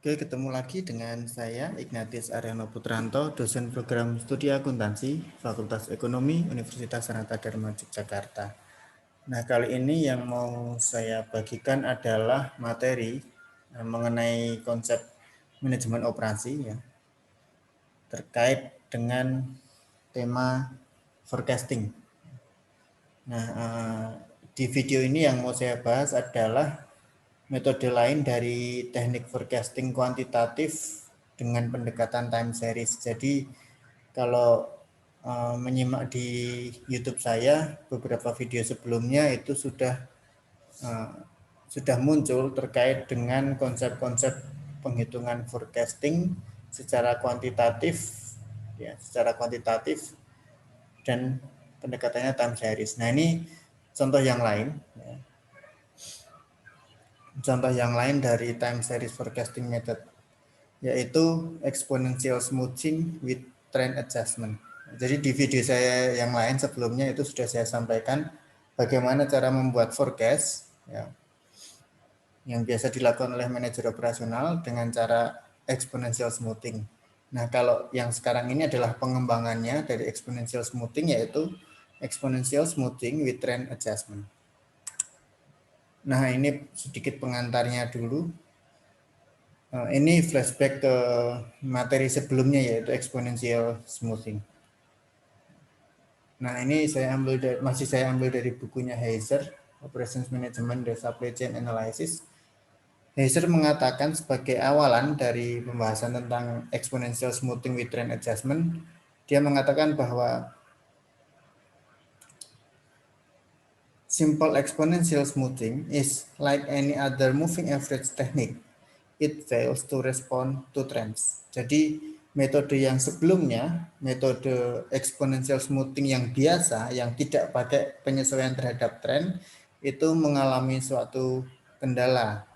Oke, ketemu lagi dengan saya Ignatius Ariano Putranto, dosen program studi akuntansi Fakultas Ekonomi Universitas Sanata Dharma Yogyakarta. Nah, kali ini yang mau saya bagikan adalah materi mengenai konsep manajemen operasi ya, terkait dengan tema forecasting. Nah, di video ini yang mau saya bahas adalah metode lain dari teknik forecasting kuantitatif dengan pendekatan time series. Jadi kalau menyimak di YouTube saya beberapa video sebelumnya itu sudah muncul terkait dengan konsep-konsep penghitungan forecasting secara kuantitatif ya, secara kuantitatif dan pendekatannya time series. Nah, ini contoh yang lain ya. Contoh yang lain dari time series forecasting method yaitu exponential smoothing with trend adjustment. Jadi di video saya yang lain sebelumnya itu sudah saya sampaikan bagaimana cara membuat forecast ya, yang biasa dilakukan oleh manajer operasional dengan cara exponential smoothing. Nah, kalau yang sekarang ini adalah pengembangannya dari exponential smoothing yaitu exponential smoothing with trend adjustment. Nah, ini sedikit pengantarnya dulu. Ini flashback ke materi sebelumnya yaitu exponential smoothing. Nah, ini masih saya ambil dari bukunya Heiser, Operations Management dan Supply Chain Analysis. Heiser mengatakan sebagai awalan dari pembahasan tentang exponential smoothing with trend adjustment, dia mengatakan bahwa simple exponential smoothing is like any other moving average technique. It fails to respond to trends. Jadi metode yang sebelumnya, metode exponential smoothing yang biasa, yang tidak pakai penyesuaian terhadap tren, itu mengalami suatu kendala.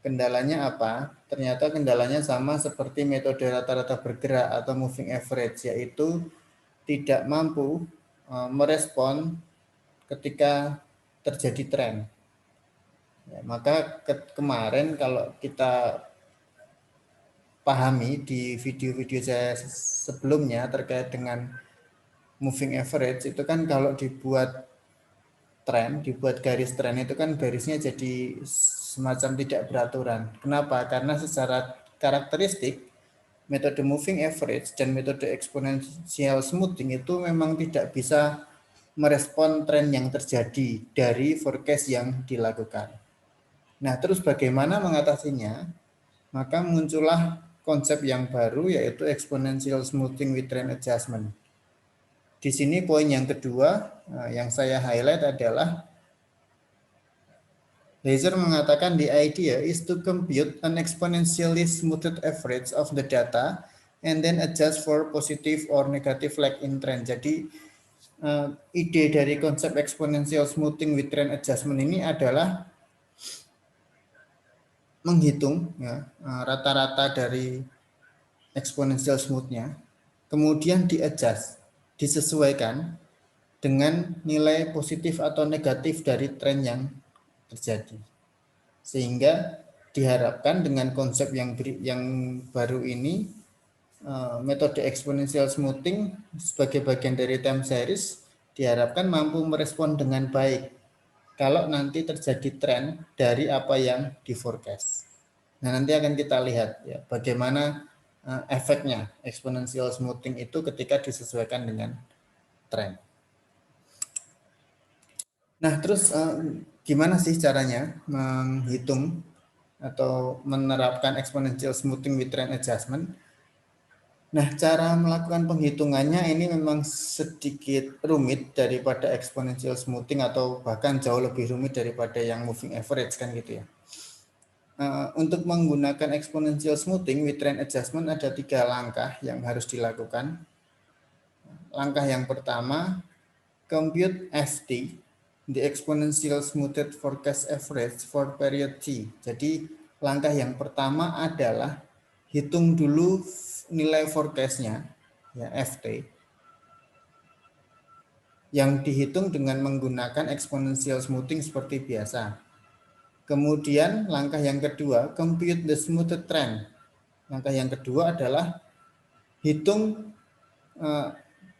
Kendalanya apa? Ternyata kendalanya sama seperti metode rata-rata bergerak atau moving average, yaitu tidak mampu merespon ketika terjadi tren. Ya, maka kemarin kalau kita pahami di video-video saya sebelumnya terkait dengan moving average itu kan kalau dibuat garis tren itu kan garisnya jadi semacam tidak beraturan. Kenapa? Karena secara karakteristik metode moving average dan metode exponential smoothing itu memang tidak bisa merespon tren yang terjadi dari forecast yang dilakukan. Nah, terus bagaimana mengatasinya? Maka muncullah konsep yang baru yaitu exponential smoothing with trend adjustment. Di sini poin yang kedua yang saya highlight adalah Heiser mengatakan the idea is to compute an exponentially smoothed average of the data and then adjust for positive or negative lag in trend. Jadi ide dari konsep exponential smoothing with trend adjustment ini adalah menghitung ya, rata-rata dari exponential smoothnya, kemudian di-adjust, disesuaikan dengan nilai positif atau negatif dari tren yang terjadi. Sehingga diharapkan dengan konsep yang baru ini, metode exponential smoothing sebagai bagian dari time series diharapkan mampu merespon dengan baik kalau nanti terjadi tren dari apa yang di forecast. Nah, nanti akan kita lihat ya bagaimana efeknya exponential smoothing itu ketika disesuaikan dengan tren. Nah, terus gimana sih caranya menghitung atau menerapkan exponential smoothing with trend adjustment? Nah, cara melakukan penghitungannya ini memang sedikit rumit daripada exponential smoothing atau bahkan jauh lebih rumit daripada yang moving average kan gitu ya. Untuk menggunakan exponential smoothing with trend adjustment ada 3 langkah yang harus dilakukan. Langkah yang pertama, compute FT, the exponential smoothed forecast average for period T. Jadi langkah yang pertama adalah hitung dulu nilai forecastnya, ya FT, yang dihitung dengan menggunakan exponential smoothing seperti biasa. Kemudian langkah yang kedua, compute the smooth trend. Langkah yang kedua adalah hitung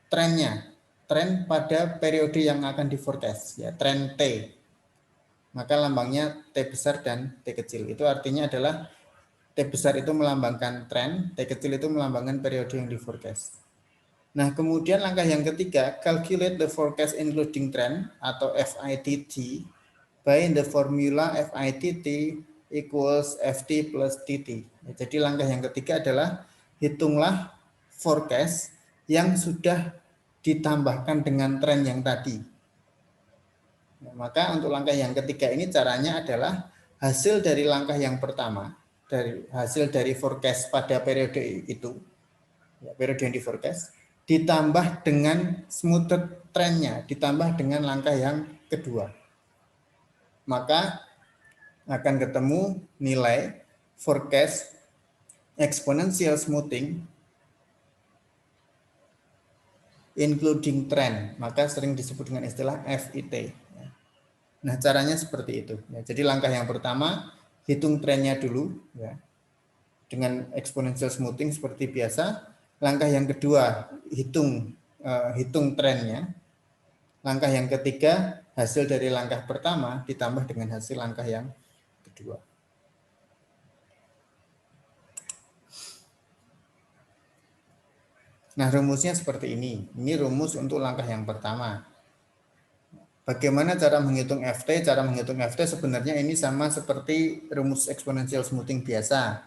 trennya, tren pada periode yang akan di forecast, ya, tren T. Maka lambangnya T besar dan T kecil. Itu artinya adalah T besar itu melambangkan tren, T kecil itu melambangkan periode yang di forecast. Nah, kemudian langkah yang ketiga, calculate the forecast including trend atau FITT by the formula FITT equals FT plus TT. Jadi langkah yang ketiga adalah hitunglah forecast yang sudah ditambahkan dengan tren yang tadi. Nah, maka untuk langkah yang ketiga ini caranya adalah hasil dari langkah yang pertama, dari hasil dari forecast pada periode itu, ya, periode yang di forecast, ditambah dengan smooth trendnya, ditambah dengan langkah yang kedua. Maka akan ketemu nilai forecast exponential smoothing including trend, maka sering disebut dengan istilah FIT. Nah, caranya seperti itu. Ya, jadi langkah yang pertama, hitung trennya dulu, ya, dengan exponential smoothing seperti biasa. Langkah yang kedua, hitung trennya. Langkah yang ketiga, hasil dari langkah pertama ditambah dengan hasil langkah yang kedua. Nah, rumusnya seperti ini. Ini rumus untuk langkah yang pertama. Bagaimana cara menghitung FT? Cara menghitung FT sebenarnya ini sama seperti rumus exponential smoothing biasa,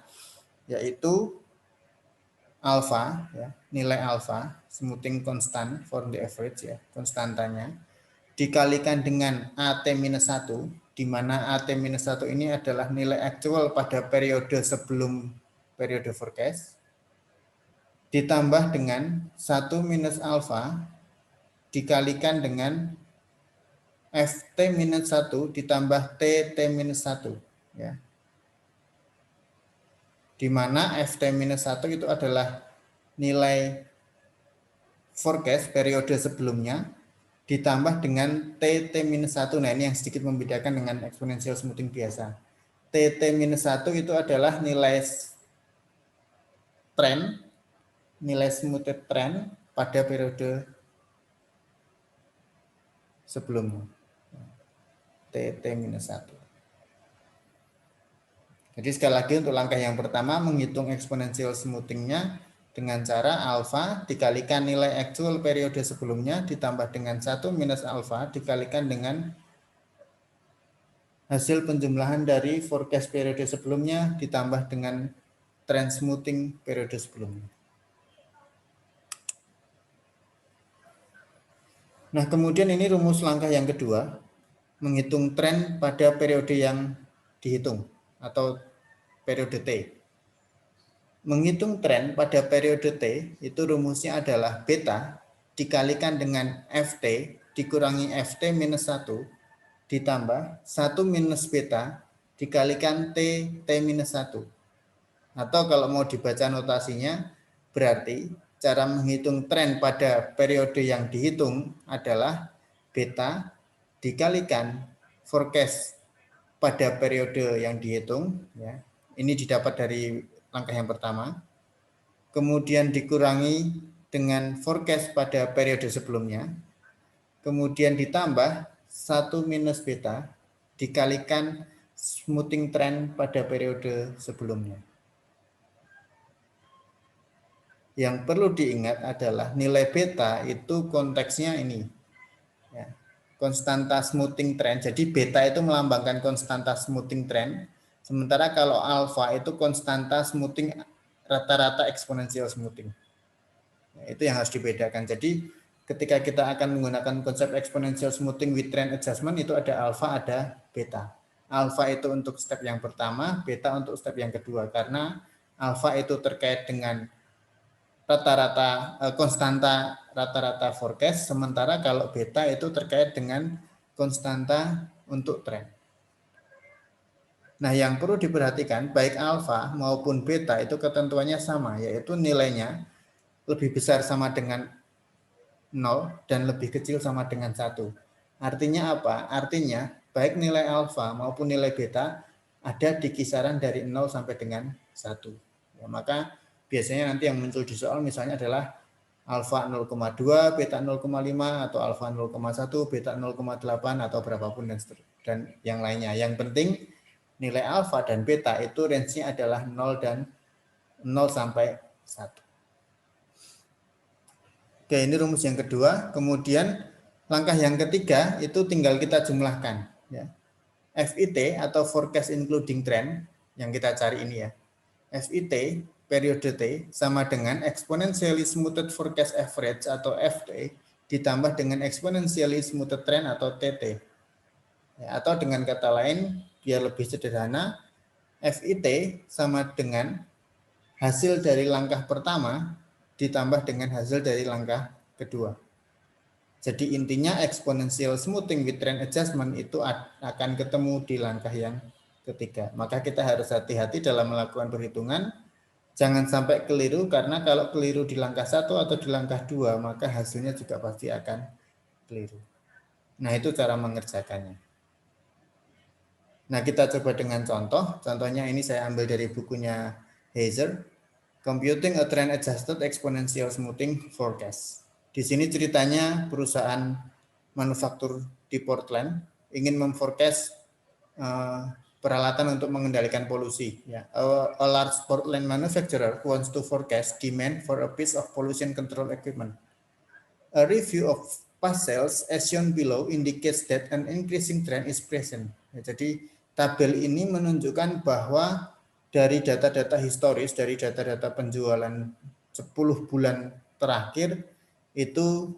yaitu alfa, ya, nilai alfa, smoothing constant for the average, ya, konstantanya, dikalikan dengan AT-1, di mana AT-1 ini adalah nilai actual pada periode sebelum periode forecast, ditambah dengan 1 minus alfa dikalikan dengan FT-1 ditambah TT-1, ya. Di mana FT-1 itu adalah nilai forecast periode sebelumnya ditambah dengan TT-1. Nah, ini yang sedikit membedakan dengan exponential smoothing biasa. TT-1 itu adalah nilai tren, nilai smooth trend pada periode sebelumnya. TT-1. Jadi sekali lagi untuk langkah yang pertama menghitung exponential smoothingnya dengan cara alfa dikalikan nilai actual periode sebelumnya ditambah dengan 1 minus alfa dikalikan dengan hasil penjumlahan dari forecast periode sebelumnya ditambah dengan trend smoothing periode sebelumnya. Nah, kemudian ini rumus langkah yang kedua, menghitung tren pada periode yang dihitung atau periode T. Menghitung tren pada periode T itu rumusnya adalah beta dikalikan dengan FT dikurangi FT minus 1 ditambah 1 minus beta dikalikan T minus 1. Atau kalau mau dibaca notasinya, berarti cara menghitung tren pada periode yang dihitung adalah beta dikalikan forecast pada periode yang dihitung, ya. Ini didapat dari langkah yang pertama. Kemudian dikurangi dengan forecast pada periode sebelumnya. Kemudian ditambah 1 minus beta dikalikan smoothing trend pada periode sebelumnya. Yang perlu diingat adalah nilai beta itu konteksnya ini, ya, konstanta smoothing trend. Jadi beta itu melambangkan konstanta smoothing trend, sementara kalau alfa itu konstanta smoothing rata-rata exponential smoothing. Nah, itu yang harus dibedakan. Jadi ketika kita akan menggunakan konsep exponential smoothing with trend adjustment itu ada alfa, ada beta. Alfa itu untuk step yang pertama, beta untuk step yang kedua, karena alfa itu terkait dengan rata-rata konstanta rata-rata forecast, sementara kalau beta itu terkait dengan konstanta untuk tren. Nah, yang perlu diperhatikan baik alfa maupun beta itu ketentuannya sama, yaitu nilainya lebih besar sama dengan 0 dan lebih kecil sama dengan 1. Artinya apa? Artinya baik nilai alfa maupun nilai beta ada di kisaran dari 0 sampai dengan 1. Ya, maka biasanya nanti yang muncul di soal misalnya adalah alfa 0,2, beta 0,5, atau alfa 0,1, beta 0,8, atau berapapun dan yang lainnya. Yang penting nilai alfa dan beta itu range-nya adalah 0 dan 0 sampai 1. Oke, ini rumus yang kedua. Kemudian langkah yang ketiga itu tinggal kita jumlahkan. Ya. FIT atau forecast including trend yang kita cari ini ya. FIT periode T sama dengan exponentially smoothed forecast average atau FT ditambah dengan exponentially smoothed trend atau TT. Ya, atau dengan kata lain biar lebih sederhana, FIT sama dengan hasil dari langkah pertama ditambah dengan hasil dari langkah kedua. Jadi intinya exponential smoothing with trend adjustment itu akan ketemu di langkah yang ketiga. Maka kita harus hati-hati dalam melakukan perhitungan. Jangan sampai keliru, karena kalau keliru di langkah 1 atau di langkah 2, maka hasilnya juga pasti akan keliru. Nah, itu cara mengerjakannya. Nah, kita coba dengan contoh. Contohnya ini saya ambil dari bukunya Hazer, Computing a Trend Adjusted Exponential Smoothing Forecast. Di sini ceritanya perusahaan manufaktur di Portland ingin memforecast peralatan untuk mengendalikan polusi. Ya. A large Portland manufacturer wants to forecast demand for a piece of pollution control equipment. A review of past sales as shown below indicates that an increasing trend is present. Ya, jadi tabel ini menunjukkan bahwa dari data-data historis, dari data-data penjualan 10 bulan terakhir itu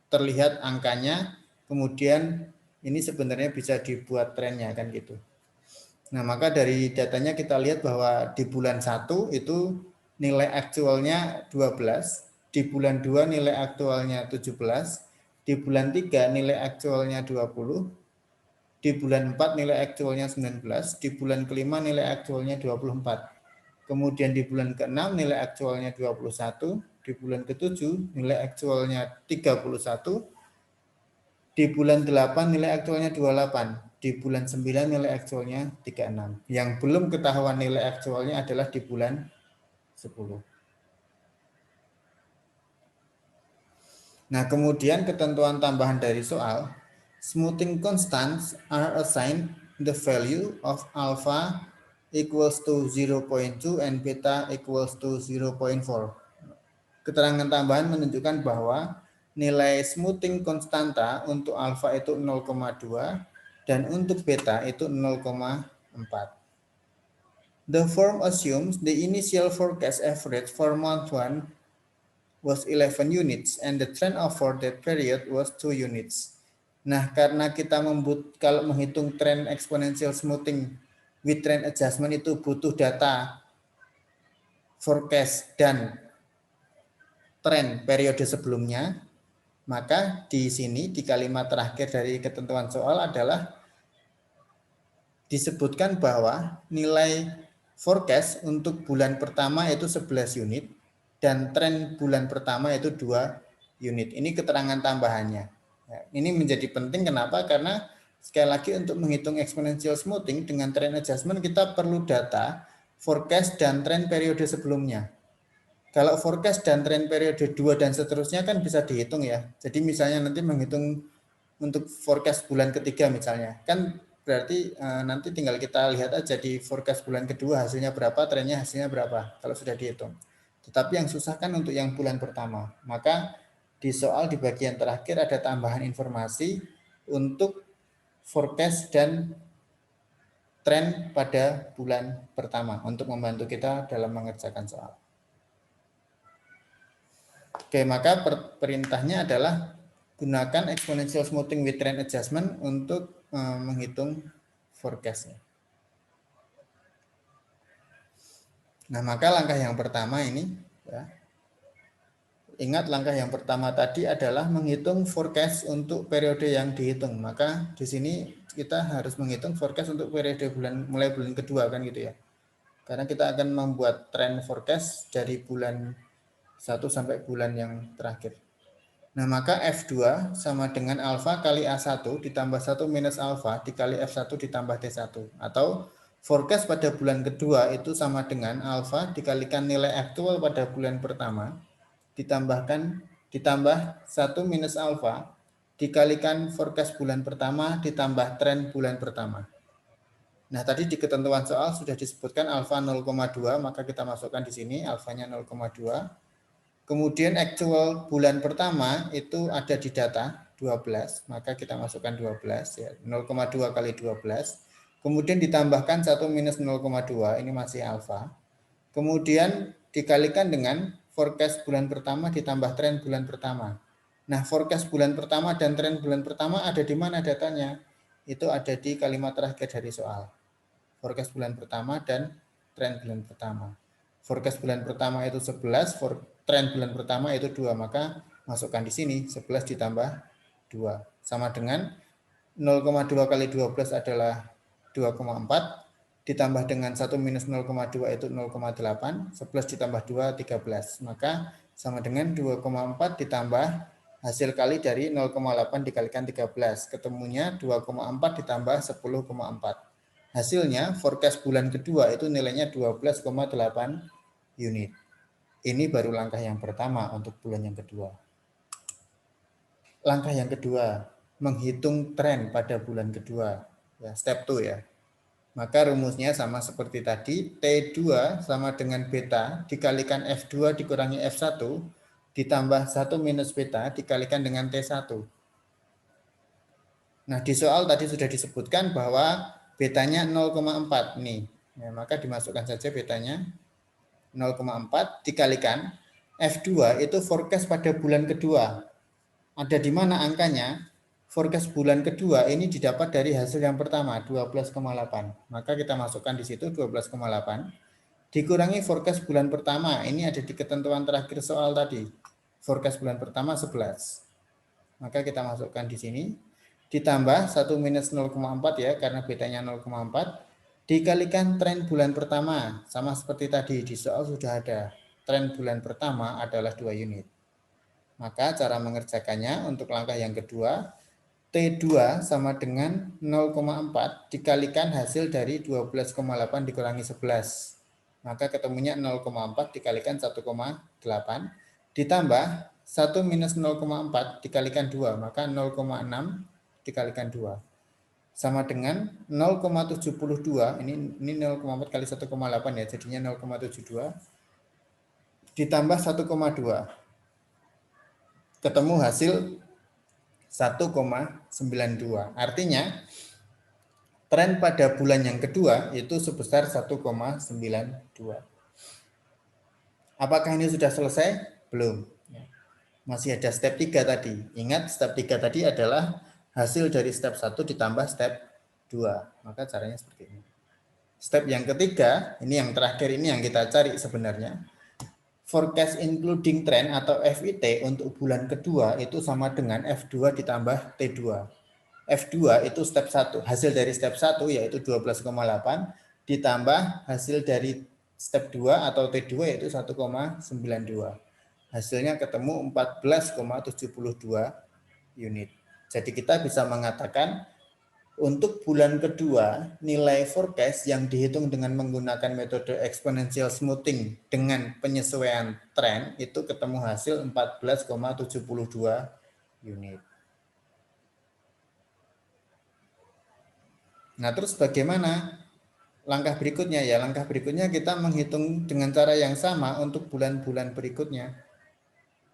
terlihat angkanya, kemudian ini sebenarnya bisa dibuat trennya kan gitu. Nah, maka dari datanya kita lihat bahwa di bulan 1 itu nilai aktualnya 12, di bulan 2 nilai aktualnya 17, di bulan 3 nilai aktualnya 20, di bulan 4 nilai aktualnya 19, di bulan kelima nilai aktualnya 24. Kemudian di bulan ke-6 nilai aktualnya 21, di bulan ke-7 nilai aktualnya 31, di bulan 8 nilai aktualnya 28, di bulan 9 nilai aktualnya 36. Yang belum ketahuan nilai aktualnya adalah di bulan 10. Nah, kemudian ketentuan tambahan dari soal, smoothing constants are assigned the value of alpha equals to 0.2 and beta equals to 0.4. Keterangan tambahan menunjukkan bahwa nilai smoothing konstanta untuk alfa itu 0,2 dan untuk beta itu 0,4. The form assumes the initial forecast average for month 1 was 11 units and the trend over that period was 2 units. Nah, karena kita kalau menghitung trend exponential smoothing with trend adjustment itu butuh data forecast dan tren periode sebelumnya, maka di sini di kalimat terakhir dari ketentuan soal adalah disebutkan bahwa nilai forecast untuk bulan pertama itu 11 unit dan tren bulan pertama itu 2 unit. Ini keterangan tambahannya. Ya, ini menjadi penting kenapa? Karena sekali lagi untuk menghitung exponential smoothing dengan trend adjustment kita perlu data forecast dan tren periode sebelumnya. Kalau forecast dan tren periode 2 dan seterusnya kan bisa dihitung ya. Jadi misalnya nanti menghitung untuk forecast bulan ketiga misalnya. Kan berarti nanti tinggal kita lihat aja di forecast bulan kedua hasilnya berapa, trennya hasilnya berapa kalau sudah dihitung. Tetapi yang susah kan untuk yang bulan pertama. Maka di soal di bagian terakhir ada tambahan informasi untuk forecast dan tren pada bulan pertama untuk membantu kita dalam mengerjakan soal. Oke, maka perintahnya adalah gunakan exponential smoothing with trend adjustment untuk menghitung forecast-nya. Nah, maka langkah yang pertama ini, ya, ingat langkah yang pertama tadi adalah menghitung forecast untuk periode yang dihitung. Maka di sini kita harus menghitung forecast untuk periode mulai bulan kedua kan gitu ya. Karena kita akan membuat trend forecast dari bulan 1 sampai bulan yang terakhir. Nah, maka F2 sama dengan alfa kali A1 ditambah 1 minus alfa dikali F1 ditambah T1. Atau forecast pada bulan kedua itu sama dengan alfa dikalikan nilai aktual pada bulan pertama ditambah 1 minus alfa dikalikan forecast bulan pertama ditambah tren bulan pertama. Nah, tadi di ketentuan soal sudah disebutkan alfa 0,2, maka kita masukkan di sini alfanya 0,2. Kemudian actual bulan pertama itu ada di data 12, maka kita masukkan 12 ya, 0,2 kali 12. Kemudian ditambahkan 1 minus 0,2, ini masih alfa. Kemudian dikalikan dengan forecast bulan pertama ditambah tren bulan pertama. Nah, forecast bulan pertama dan tren bulan pertama ada di mana datanya? Itu ada di kalimat terakhir dari soal. Forecast bulan pertama dan tren bulan pertama. Forecast bulan pertama itu 11, tren bulan pertama itu 2, maka masukkan di sini 11 ditambah 2 sama dengan 0,2 kali 12 adalah 2,4 ditambah dengan 1 minus 0,2 itu 0,8, 11 ditambah 2 13, maka sama dengan 2,4 ditambah hasil kali dari 0,8 dikalikan 13, ketemunya 2,4 ditambah 10,4. Hasilnya forecast bulan kedua itu nilainya 12,8 unit. Ini baru langkah yang pertama untuk bulan yang kedua. Langkah yang kedua, menghitung tren pada bulan kedua. Ya, step 2 ya. Maka rumusnya sama seperti tadi, T2 sama dengan beta dikalikan F2 dikurangi F1 ditambah 1 minus beta dikalikan dengan T1. Nah, di soal tadi sudah disebutkan bahwa betanya 0,4 nih. Ya, maka dimasukkan saja betanya 0,4 dikalikan F2 itu forecast pada bulan kedua. Ada di mana angkanya? Forecast bulan kedua ini didapat dari hasil yang pertama 12,8. Maka kita masukkan di situ 12,8 dikurangi forecast bulan pertama. Ini ada di ketentuan terakhir soal tadi. Forecast bulan pertama 11. Maka kita masukkan di sini ditambah 1 minus 0,4 ya, karena betanya 0,4 dikalikan tren bulan pertama. Sama seperti tadi di soal sudah ada. Tren bulan pertama adalah 2 unit. Maka cara mengerjakannya untuk langkah yang kedua, T2 sama dengan 0,4 dikalikan hasil dari 12,8 dikurangi 11. Maka ketemunya 0,4 dikalikan 1,8 ditambah 1 minus 0,4 dikalikan 2, maka 0,6 dikalikan 2 sama dengan 0,72. Ini 0,4 kali 1,8 ya, jadinya 0,72 ditambah 1,2. Ketemu hasil 1,92. Artinya tren pada bulan yang kedua itu sebesar 1,92. Apakah ini sudah selesai? Belum. Masih ada step 3 tadi. Ingat step 3 tadi adalah hasil dari step 1 ditambah step 2. Maka caranya seperti ini. Step yang ketiga, ini yang terakhir, ini yang kita cari sebenarnya. Forecast including trend atau FIT untuk bulan kedua itu sama dengan F2 ditambah T2. F2 itu step 1, hasil dari step 1 yaitu 12,8 ditambah hasil dari step 2 atau T2 yaitu 1,92. Hasilnya ketemu 14,72 unit. Jadi kita bisa mengatakan untuk bulan kedua nilai forecast yang dihitung dengan menggunakan metode exponential smoothing dengan penyesuaian tren itu ketemu hasil 14,72 unit. Nah, terus bagaimana langkah berikutnya? Ya, langkah berikutnya kita menghitung dengan cara yang sama untuk bulan-bulan berikutnya.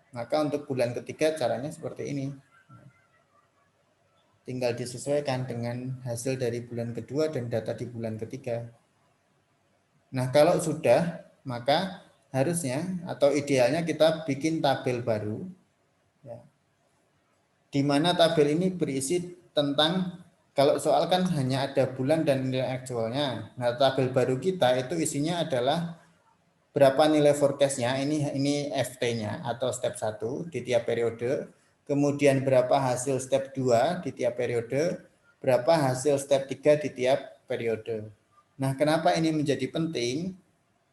Maka untuk bulan ketiga caranya seperti ini. Tinggal disesuaikan dengan hasil dari bulan kedua dan data di bulan ketiga. Nah, kalau sudah, maka harusnya atau idealnya kita bikin tabel baru. Ya. Di mana tabel ini berisi tentang, kalau soal kan hanya ada bulan dan nilai aktualnya. Nah, tabel baru kita itu isinya adalah berapa nilai forecast-nya, ini FT-nya atau step 1 di tiap periode, kemudian berapa hasil step 2 di tiap periode, berapa hasil step 3 di tiap periode. Nah, kenapa ini menjadi penting?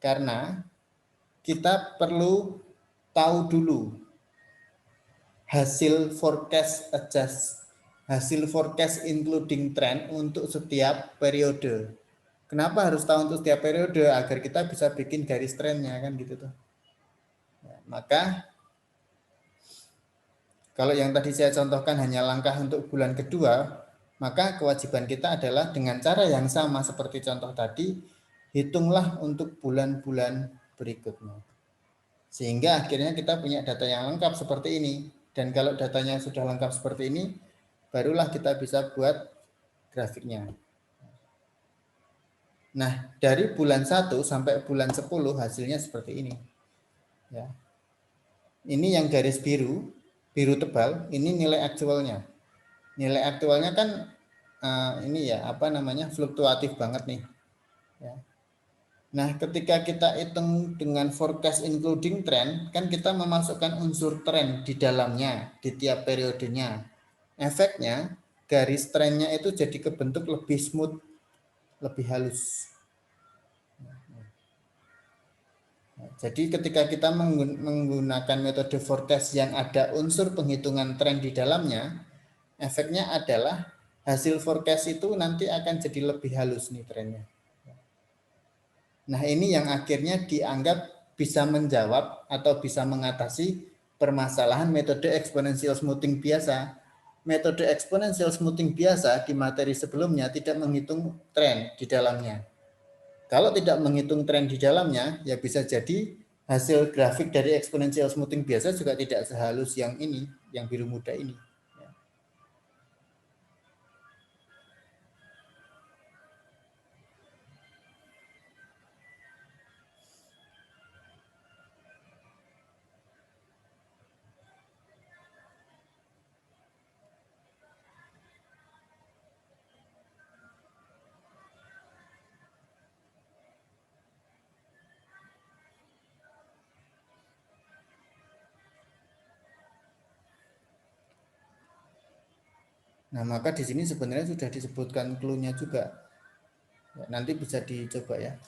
Karena kita perlu tahu dulu hasil forecast including trend untuk setiap periode. Kenapa harus tahu untuk setiap periode? Agar kita bisa bikin garis trennya kan gitu tuh. Ya, maka kalau yang tadi saya contohkan hanya langkah untuk bulan kedua, maka kewajiban kita adalah dengan cara yang sama seperti contoh tadi, hitunglah untuk bulan-bulan berikutnya. Sehingga akhirnya kita punya data yang lengkap seperti ini. Dan kalau datanya sudah lengkap seperti ini, barulah kita bisa buat grafiknya. Nah, dari bulan 1 sampai bulan 10 hasilnya seperti ini. Ya. Ini yang garis biru, biru tebal, ini nilai aktualnya. Nilai aktualnya kan ini ya, apa namanya, fluktuatif banget nih. Ya. Nah, ketika kita hitung dengan forecast including trend, kan kita memasukkan unsur trend di dalamnya, di tiap periodenya. Efeknya, garis trendnya itu jadi kebentuk lebih smooth, lebih halus. Jadi ketika kita menggunakan metode forecast yang ada unsur penghitungan tren di dalamnya, efeknya adalah hasil forecast itu nanti akan jadi lebih halus nih trennya. Nah, ini yang akhirnya dianggap bisa menjawab atau bisa mengatasi permasalahan metode exponential smoothing biasa. Metode exponential smoothing biasa di materi sebelumnya tidak menghitung tren di dalamnya. Kalau tidak menghitung tren di dalamnya, ya bisa jadi hasil grafik dari exponential smoothing biasa juga tidak sehalus yang ini, yang biru muda ini. Nah, maka di sini sebenarnya sudah disebutkan clue-nya juga. Ya, nanti bisa dicoba ya.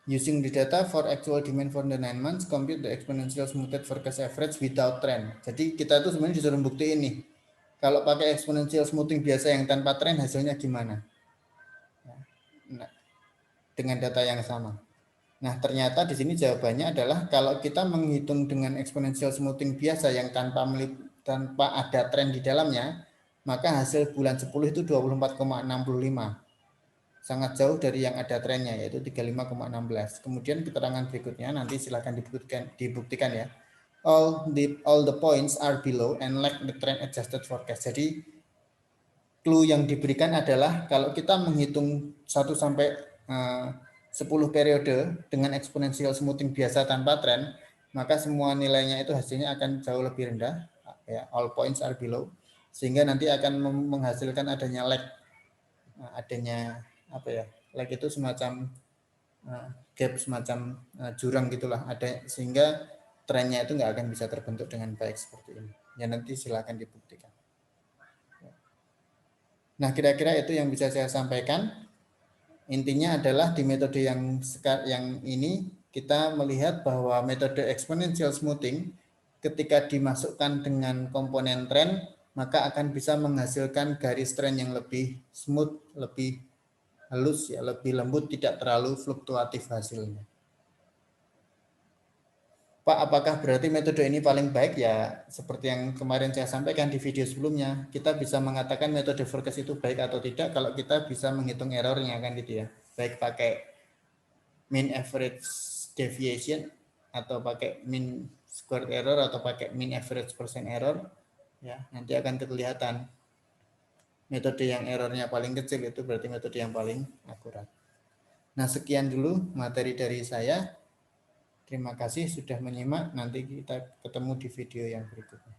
Using the data for actual demand for the 9 months, compute the exponential smoothed forecast average without trend. Jadi kita tuh sebenarnya disuruh buktiin nih. Kalau pakai exponential smoothing biasa yang tanpa trend hasilnya gimana? Nah, dengan data yang sama. Nah, ternyata di sini jawabannya adalah kalau kita menghitung dengan exponential smoothing biasa yang tanpa ada tren di dalamnya, maka hasil bulan 10 itu 24,65. Sangat jauh dari yang ada trennya, yaitu 35,16. Kemudian keterangan berikutnya nanti silakan dibuktikan ya. All the points are below and lack the trend adjusted forecast. Jadi clue yang diberikan adalah kalau kita menghitung 1 sampai 10 periode dengan exponential smoothing biasa tanpa tren, maka semua nilainya itu hasilnya akan jauh lebih rendah, ya, all points are below, sehingga nanti akan menghasilkan adanya lag, adanya apa ya, lag itu semacam gap, semacam jurang gitulah, ada, sehingga trennya itu nggak akan bisa terbentuk dengan baik seperti ini. Ya, nanti silakan dibuktikan. Nah, kira-kira itu yang bisa saya sampaikan. Intinya adalah di metode yang ini kita melihat bahwa metode exponential smoothing ketika dimasukkan dengan komponen tren maka akan bisa menghasilkan garis tren yang lebih smooth, lebih halus ya, lebih lembut, tidak terlalu fluktuatif hasilnya. Pak, apakah berarti metode ini paling baik? Ya, seperti yang kemarin saya sampaikan di video sebelumnya, kita bisa mengatakan metode forecast itu baik atau tidak kalau kita bisa menghitung errornya kan gitu ya. Baik pakai mean average deviation atau pakai mean squared error atau pakai mean average percent error, ya nanti akan kelihatan metode yang errornya paling kecil itu berarti metode yang paling akurat. Nah, sekian dulu materi dari saya. Terima kasih sudah menyimak. Nanti kita ketemu di video yang berikutnya.